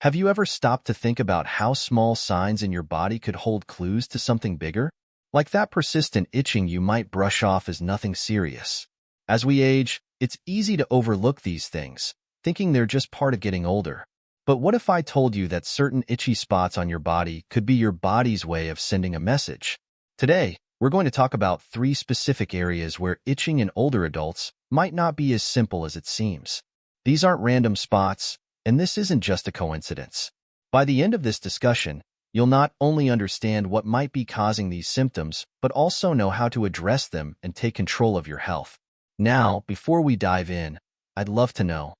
Have you ever stopped to think about how small signs in your body could hold clues to something bigger? Like that persistent itching you might brush off as nothing serious. As we age, it's easy to overlook these things, thinking they're just part of getting older. But what if I told you that certain itchy spots on your body could be your body's way of sending a message? Today, we're going to talk about 3 specific areas where itching in older adults might not be as simple as it seems. These aren't random spots, and this isn't just a coincidence. By the end of this discussion, you'll not only understand what might be causing these symptoms, but also know how to address them and take control of your health. Now, before we dive in, I'd love to know,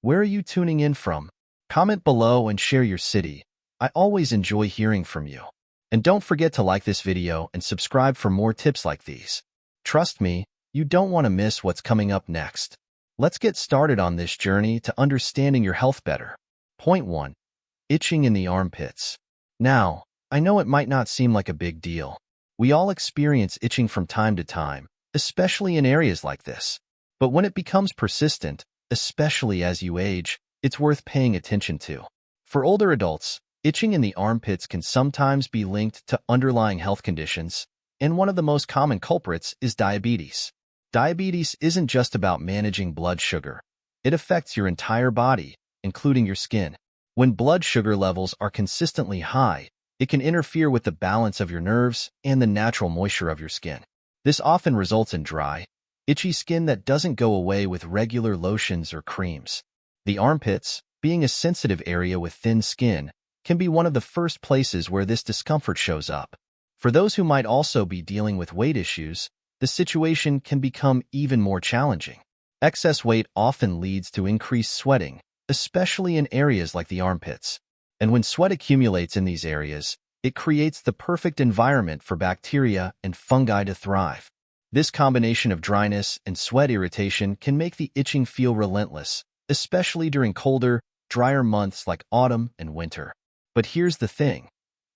where are you tuning in from? Comment below and share your city. I always enjoy hearing from you. And don't forget to like this video and subscribe for more tips like these. Trust me, you don't want to miss what's coming up next. Let's get started on this journey to understanding your health better. Point 1. Itching in the armpits. Now, I know it might not seem like a big deal. We all experience itching from time to time, especially in areas like this. But when it becomes persistent, especially as you age, it's worth paying attention to. For older adults, itching in the armpits can sometimes be linked to underlying health conditions, and one of the most common culprits is diabetes. Diabetes isn't just about managing blood sugar. It affects your entire body, including your skin. When blood sugar levels are consistently high, it can interfere with the balance of your nerves and the natural moisture of your skin. This often results in dry, itchy skin that doesn't go away with regular lotions or creams. The armpits, being a sensitive area with thin skin, can be one of the first places where this discomfort shows up. For those who might also be dealing with weight issues, the situation can become even more challenging. Excess weight often leads to increased sweating, especially in areas like the armpits. And when sweat accumulates in these areas, it creates the perfect environment for bacteria and fungi to thrive. This combination of dryness and sweat irritation can make the itching feel relentless, especially during colder, drier months like autumn and winter. But here's the thing.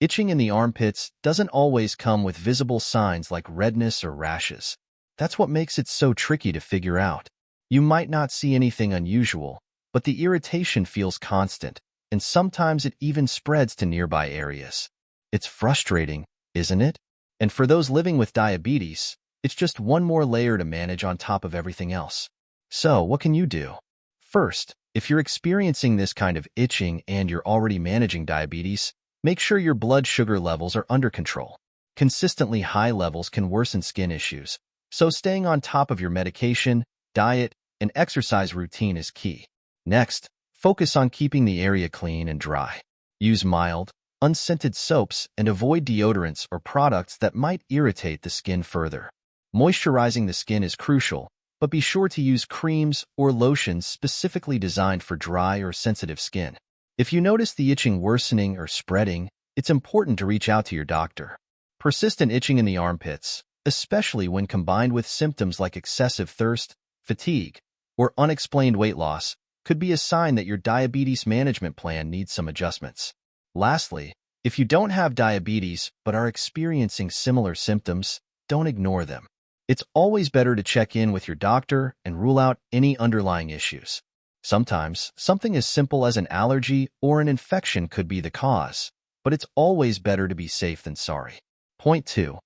Itching in the armpits doesn't always come with visible signs like redness or rashes. That's what makes it so tricky to figure out. You might not see anything unusual, but the irritation feels constant, and sometimes it even spreads to nearby areas. It's frustrating, isn't it? And for those living with diabetes, it's just one more layer to manage on top of everything else. So, what can you do? First, if you're experiencing this kind of itching and you're already managing diabetes, make sure your blood sugar levels are under control. Consistently high levels can worsen skin issues, so staying on top of your medication, diet, and exercise routine is key. Next, focus on keeping the area clean and dry. Use mild, unscented soaps and avoid deodorants or products that might irritate the skin further. Moisturizing the skin is crucial, but be sure to use creams or lotions specifically designed for dry or sensitive skin. If you notice the itching worsening or spreading, it's important to reach out to your doctor. Persistent itching in the armpits, especially when combined with symptoms like excessive thirst, fatigue, or unexplained weight loss, could be a sign that your diabetes management plan needs some adjustments. Lastly, if you don't have diabetes but are experiencing similar symptoms, don't ignore them. It's always better to check in with your doctor and rule out any underlying issues. Sometimes, something as simple as an allergy or an infection could be the cause, but it's always better to be safe than sorry. Point 2.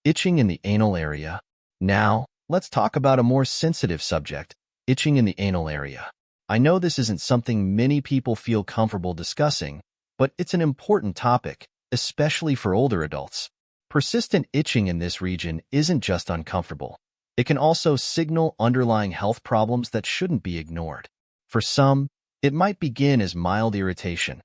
Itching in the anal area. Now, let's talk about a more sensitive subject, itching in the anal area. I know this isn't something many people feel comfortable discussing, but it's an important topic, especially for older adults. Persistent itching in this region isn't just uncomfortable. It can also signal underlying health problems that shouldn't be ignored. For some, it might begin as mild irritation,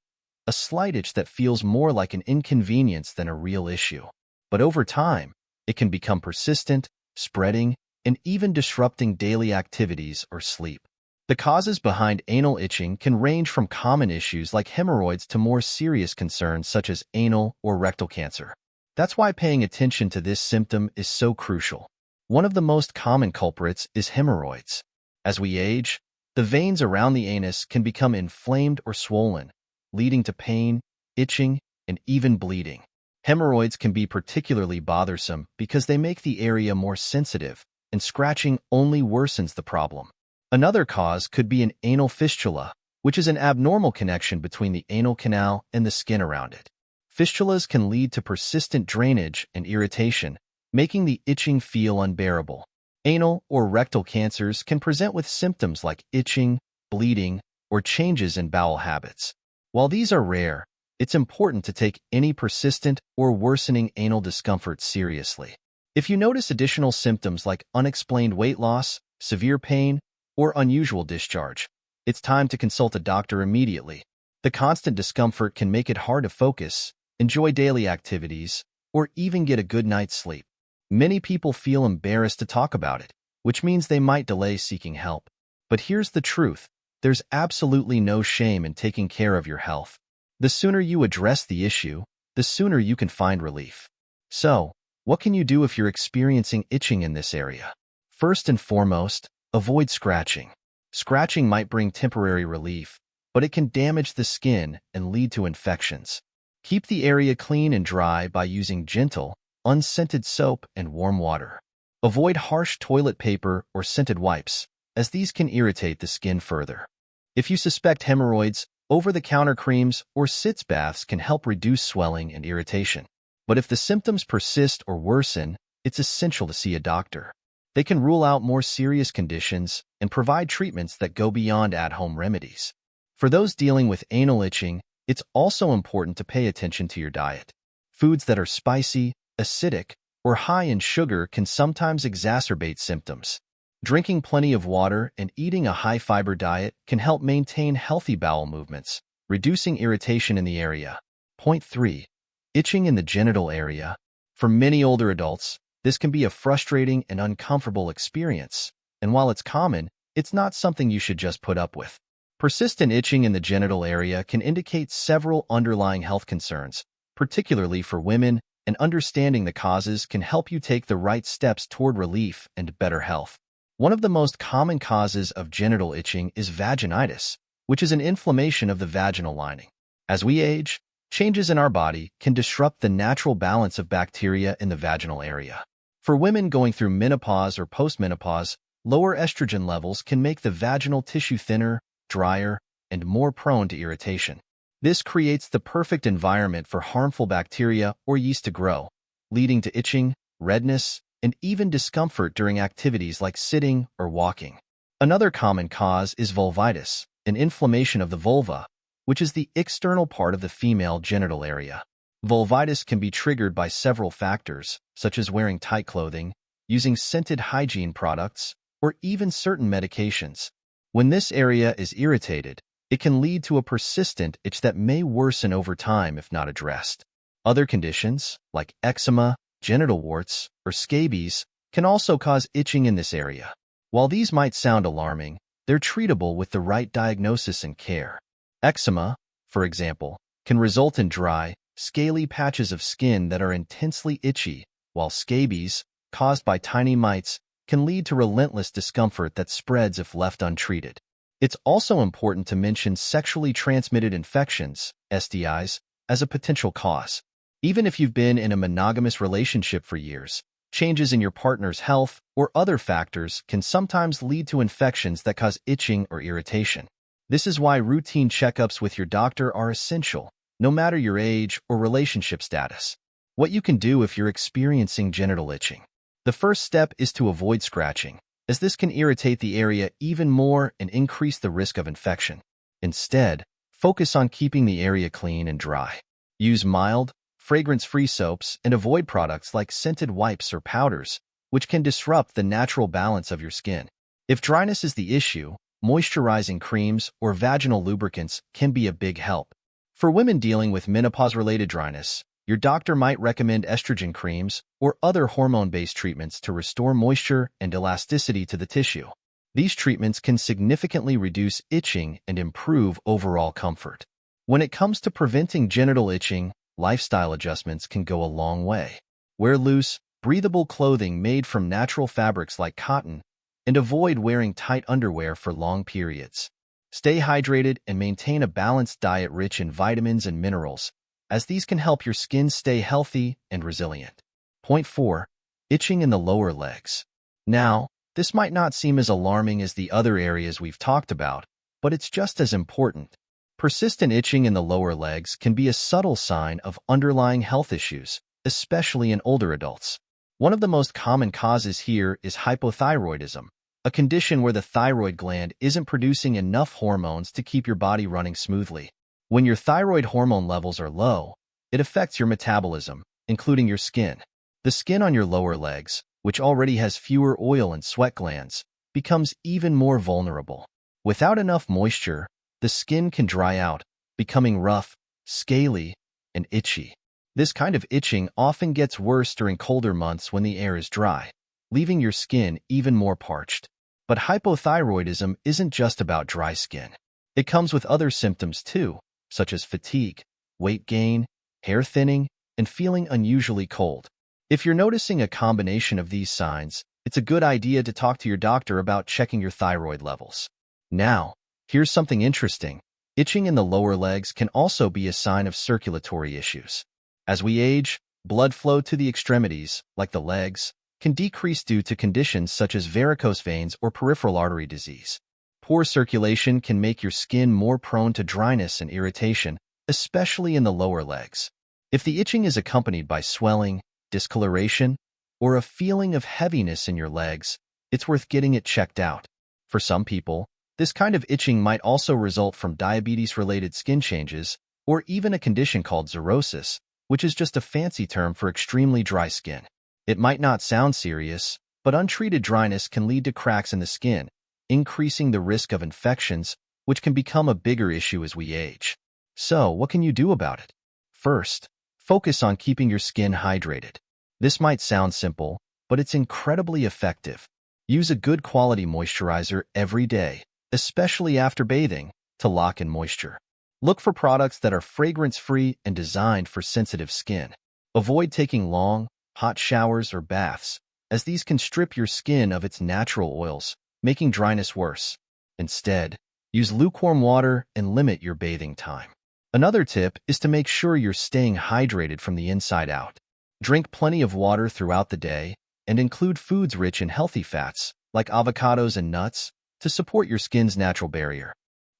a slight itch that feels more like an inconvenience than a real issue. But over time, it can become persistent, spreading, and even disrupting daily activities or sleep. The causes behind anal itching can range from common issues like hemorrhoids to more serious concerns such as anal or rectal cancer. That's why paying attention to this symptom is so crucial. One of the most common culprits is hemorrhoids. As we age, the veins around the anus can become inflamed or swollen, leading to pain, itching, and even bleeding. Hemorrhoids can be particularly bothersome because they make the area more sensitive, and scratching only worsens the problem. Another cause could be an anal fistula, which is an abnormal connection between the anal canal and the skin around it. Fistulas can lead to persistent drainage and irritation, making the itching feel unbearable. Anal or rectal cancers can present with symptoms like itching, bleeding, or changes in bowel habits. While these are rare, it's important to take any persistent or worsening anal discomfort seriously. If you notice additional symptoms like unexplained weight loss, severe pain, or unusual discharge, it's time to consult a doctor immediately. The constant discomfort can make it hard to focus, enjoy daily activities, or even get a good night's sleep. Many people feel embarrassed to talk about it, which means they might delay seeking help. But here's the truth. There's absolutely no shame in taking care of your health. The sooner you address the issue, the sooner you can find relief. So, what can you do if you're experiencing itching in this area? First and foremost, avoid scratching. Scratching might bring temporary relief, but it can damage the skin and lead to infections. Keep the area clean and dry by using gentle, unscented soap and warm water. Avoid harsh toilet paper or scented wipes, as these can irritate the skin further. If you suspect hemorrhoids, over-the-counter creams or sitz baths can help reduce swelling and irritation. But if the symptoms persist or worsen, it's essential to see a doctor. They can rule out more serious conditions and provide treatments that go beyond at-home remedies. For those dealing with anal itching, it's also important to pay attention to your diet. Foods that are spicy, acidic, or high in sugar can sometimes exacerbate symptoms. Drinking plenty of water and eating a high-fiber diet can help maintain healthy bowel movements, reducing irritation in the area. Point 3. Itching in the genital area. For many older adults, this can be a frustrating and uncomfortable experience, and while it's common, it's not something you should just put up with. Persistent itching in the genital area can indicate several underlying health concerns, particularly for women, and understanding the causes can help you take the right steps toward relief and better health. One of the most common causes of genital itching is vaginitis, which is an inflammation of the vaginal lining. As we age, changes in our body can disrupt the natural balance of bacteria in the vaginal area. For women going through menopause or postmenopause, lower estrogen levels can make the vaginal tissue thinner, drier, and more prone to irritation. This creates the perfect environment for harmful bacteria or yeast to grow, leading to itching, redness, and even discomfort during activities like sitting or walking. Another common cause is vulvitis, an inflammation of the vulva, which is the external part of the female genital area. Vulvitis can be triggered by several factors, such as wearing tight clothing, using scented hygiene products, or even certain medications. When this area is irritated, it can lead to a persistent itch that may worsen over time if not addressed. Other conditions, like eczema, genital warts, or scabies, can also cause itching in this area. While these might sound alarming, they're treatable with the right diagnosis and care. Eczema, for example, can result in dry, scaly patches of skin that are intensely itchy, while scabies, caused by tiny mites, can lead to relentless discomfort that spreads if left untreated. It's also important to mention sexually transmitted infections, STIs, as a potential cause. Even if you've been in a monogamous relationship for years, changes in your partner's health or other factors can sometimes lead to infections that cause itching or irritation. This is why routine checkups with your doctor are essential, no matter your age or relationship status. What you can do if you're experiencing genital itching. The first step is to avoid scratching, as this can irritate the area even more and increase the risk of infection. Instead, focus on keeping the area clean and dry. Use mild, fragrance-free soaps and avoid products like scented wipes or powders, which can disrupt the natural balance of your skin. If dryness is the issue, moisturizing creams or vaginal lubricants can be a big help. For women dealing with menopause-related dryness, your doctor might recommend estrogen creams or other hormone-based treatments to restore moisture and elasticity to the tissue. These treatments can significantly reduce itching and improve overall comfort. When it comes to preventing genital itching, lifestyle adjustments can go a long way. Wear loose, breathable clothing made from natural fabrics like cotton, and avoid wearing tight underwear for long periods. Stay hydrated and maintain a balanced diet rich in vitamins and minerals, as these can help your skin stay healthy and resilient. Point 4. Itching in the lower legs. Now, this might not seem as alarming as the other areas we've talked about, but it's just as important. Persistent itching in the lower legs can be a subtle sign of underlying health issues, especially in older adults. One of the most common causes here is hypothyroidism, a condition where the thyroid gland isn't producing enough hormones to keep your body running smoothly. When your thyroid hormone levels are low, it affects your metabolism, including your skin. The skin on your lower legs, which already has fewer oil and sweat glands, becomes even more vulnerable. Without enough moisture, the skin can dry out, becoming rough, scaly, and itchy. This kind of itching often gets worse during colder months when the air is dry, leaving your skin even more parched. But hypothyroidism isn't just about dry skin. It comes with other symptoms too, such as fatigue, weight gain, hair thinning, and feeling unusually cold. If you're noticing a combination of these signs, it's a good idea to talk to your doctor about checking your thyroid levels. Now, here's something interesting. Itching in the lower legs can also be a sign of circulatory issues. As we age, blood flow to the extremities, like the legs, can decrease due to conditions such as varicose veins or peripheral artery disease. Poor circulation can make your skin more prone to dryness and irritation, especially in the lower legs. If the itching is accompanied by swelling, discoloration, or a feeling of heaviness in your legs, it's worth getting it checked out. For some people, this kind of itching might also result from diabetes-related skin changes or even a condition called xerosis, which is just a fancy term for extremely dry skin. It might not sound serious, but untreated dryness can lead to cracks in the skin, increasing the risk of infections, which can become a bigger issue as we age. So, what can you do about it? First, focus on keeping your skin hydrated. This might sound simple, but it's incredibly effective. Use a good quality moisturizer every day, especially after bathing, to lock in moisture. Look for products that are fragrance-free and designed for sensitive skin. Avoid taking long, hot showers or baths, as these can strip your skin of its natural oils, making dryness worse. Instead, use lukewarm water and limit your bathing time. Another tip is to make sure you're staying hydrated from the inside out. Drink plenty of water throughout the day and include foods rich in healthy fats, like avocados and nuts, to support your skin's natural barrier.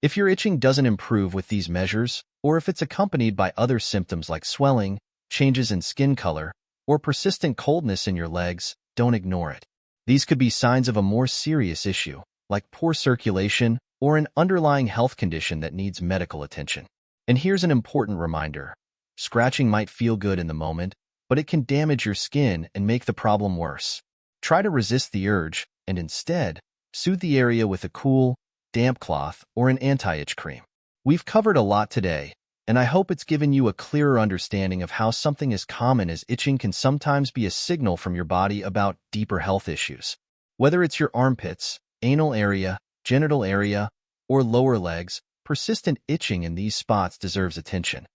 If your itching doesn't improve with these measures, or if it's accompanied by other symptoms like swelling, changes in skin color, or persistent coldness in your legs, don't ignore it. These could be signs of a more serious issue, like poor circulation or an underlying health condition that needs medical attention. And here's an important reminder. Scratching might feel good in the moment, but it can damage your skin and make the problem worse. Try to resist the urge and instead, soothe the area with a cool, damp cloth or an anti-itch cream. We've covered a lot today, and I hope it's given you a clearer understanding of how something as common as itching can sometimes be a signal from your body about deeper health issues. Whether it's your armpits, anal area, genital area, or lower legs, persistent itching in these spots deserves attention.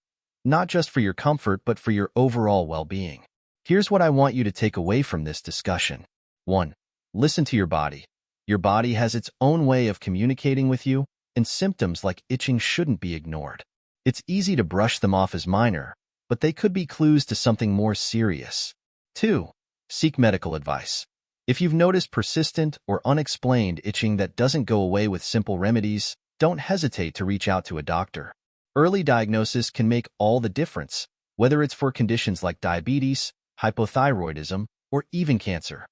Not just for your comfort, but for your overall well-being. Here's what I want you to take away from this discussion. 1. Listen to your body. Your body has its own way of communicating with you, and symptoms like itching shouldn't be ignored. It's easy to brush them off as minor, but they could be clues to something more serious. 2. Seek medical advice. If you've noticed persistent or unexplained itching that doesn't go away with simple remedies, don't hesitate to reach out to a doctor. Early diagnosis can make all the difference, whether it's for conditions like diabetes, hypothyroidism, or even cancer.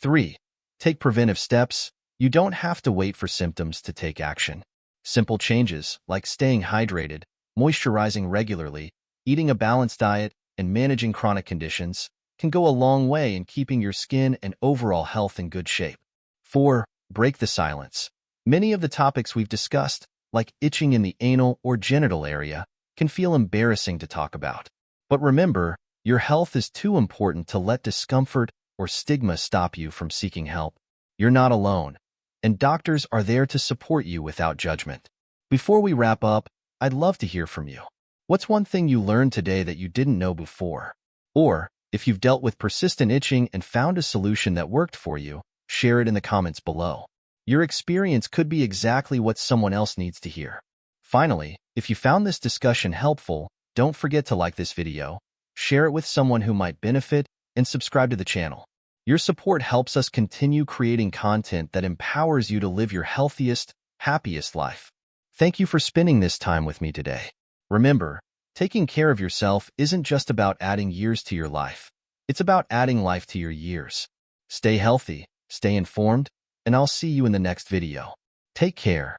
3. Take preventive steps. You don't have to wait for symptoms to take action. Simple changes, like staying hydrated, moisturizing regularly, eating a balanced diet, and managing chronic conditions, can go a long way in keeping your skin and overall health in good shape. 4. Break the silence. Many of the topics we've discussed, like itching in the anal or genital area, can feel embarrassing to talk about. But remember, your health is too important to let discomfort or stigma stop you from seeking help. You're not alone, and doctors are there to support you without judgment. Before we wrap up, I'd love to hear from you. What's one thing you learned today that you didn't know before? Or, if you've dealt with persistent itching and found a solution that worked for you, share it in the comments below. Your experience could be exactly what someone else needs to hear. Finally, if you found this discussion helpful, don't forget to like this video, share it with someone who might benefit, and subscribe to the channel. Your support helps us continue creating content that empowers you to live your healthiest, happiest life. Thank you for spending this time with me today. Remember, taking care of yourself isn't just about adding years to your life. It's about adding life to your years. Stay healthy, stay informed, and I'll see you in the next video. Take care.